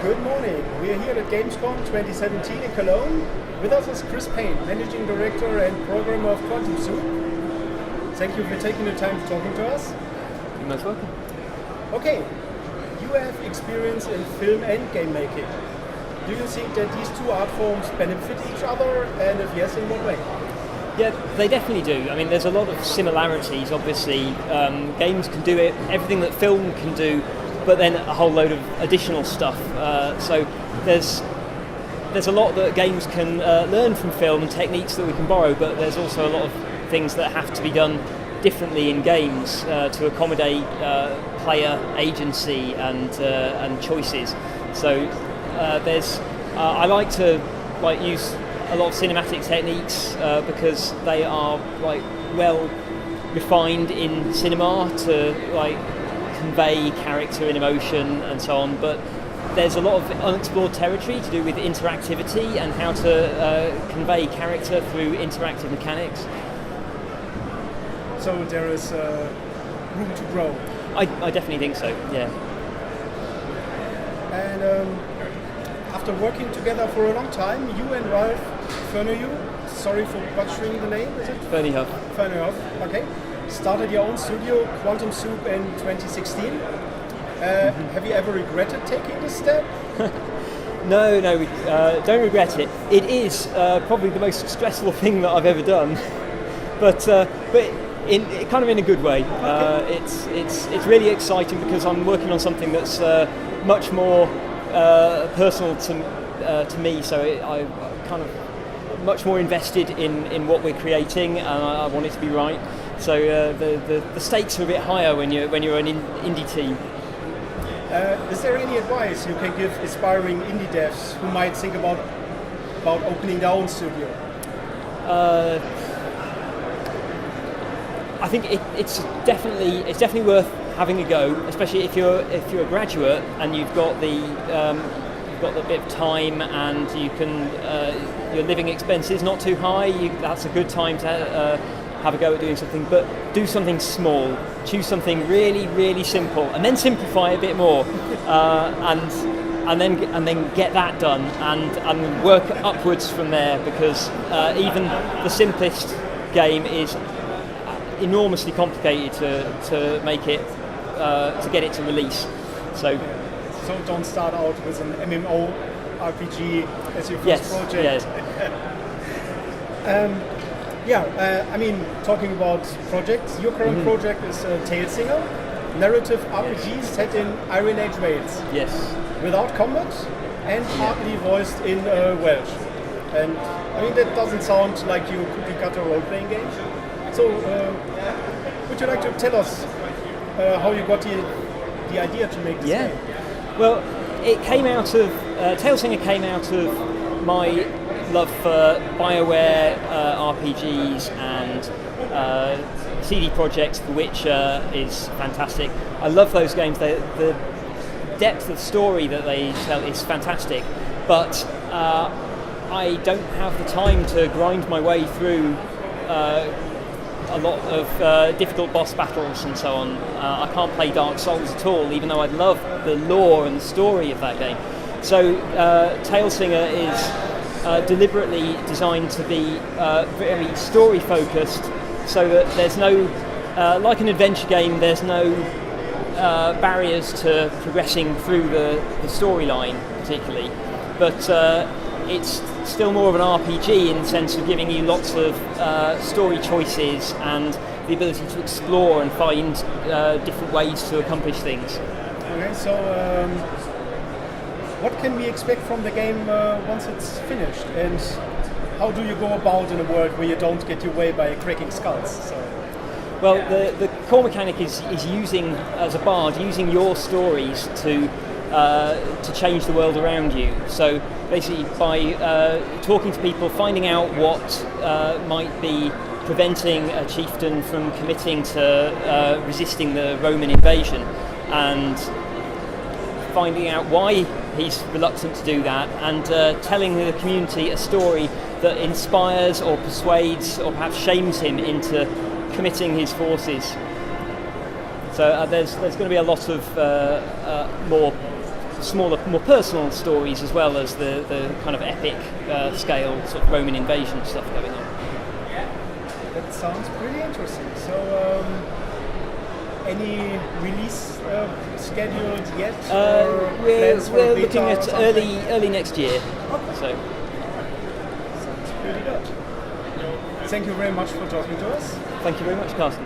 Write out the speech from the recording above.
Good morning. We are here at Gamescom 2017 in Cologne. With us is Chris Payne, Managing Director and Programmer of Quantum Soup. Thank you for taking the time to talking to us. You're most welcome. Okay, you have experience in film and game making. Do you think that these two art forms benefit each other, and if yes, in what way? Yeah, they definitely do. I mean, there's a lot of similarities, obviously. Games can do it, everything that film can do, but then a whole load of additional stuff. So there's a lot that games can learn from film and techniques that we can borrow, but there's also a lot of things that have to be done differently in games to accommodate player agency and choices. So I like to use a lot of cinematic techniques because they are well refined in cinema to convey character and emotion and so on, but there's a lot of unexplored territory to do with interactivity and how to convey character through interactive mechanics. So there is room to grow. I definitely think so, yeah. And after working together for a long time, you and Ralph Fernehoff, sorry for butchering the name, is it? Fernehoff, okay. Started your own studio, Quantum Soup, in 2016. Have you ever regretted taking this step? No, we don't regret it. It is probably the most stressful thing that I've ever done, but in a good way. It's really exciting because I'm working on something that's much more personal to me. So I'm kind of much more invested in what we're creating, and I want it to be right. So the stakes are a bit higher when you're an indie team. Is there any advice you can give aspiring indie devs who might think about opening their own studio? I think it's definitely worth having a go, especially if you're a graduate and you've got the bit of time and you can your living expenses not too high. That's a good time to have a go at doing something, but do something small. Choose something really, really simple, and then simplify a bit more, and then get that done, and work upwards from there. Because even the simplest game is enormously complicated to make it to get it to release. So don't start out with an MMO RPG as your first project. I mean, talking about projects, your current project is Talesinger, narrative RPG set in Iron Age Wales. Yes. Without combat and partly voiced in Welsh. And I mean, that doesn't sound like your cookie-cutter role-playing game. So, would you like to tell us how you got the idea to make this game? Well, it came out of Talesinger came out of my love for BioWare RPGs and CD Projekt's The Witcher is fantastic. I love those games. The depth of story that they tell is fantastic, but I don't have the time to grind my way through a lot of difficult boss battles and so on. I can't play Dark Souls at all, even though I love the lore and the story of that game. So Talesinger is deliberately designed to be very story focused, so that there's no, like an adventure game, there's no barriers to progressing through the storyline particularly, but it's still more of an RPG in the sense of giving you lots of story choices and the ability to explore and find different ways to accomplish things. Okay, so what can we expect from the game once it's finished, and how do you go about in a world where you don't get your way by cracking skulls? So. Well, the core mechanic is using, as a bard, using your stories to change the world around you. So basically by talking to people, finding out what might be preventing a chieftain from committing to resisting the Roman invasion, and finding out why he's reluctant to do that, and telling the community a story that inspires or persuades or perhaps shames him into committing his forces. So there's going to be a lot of more smaller, more personal stories, as well as the kind of epic scale sort of Roman invasion stuff going on. That sounds pretty interesting. So, any release scheduled yet? We're looking at early next year. Okay. So, sounds pretty good. Thank you very much for talking to us. Thank you very much, Carsten.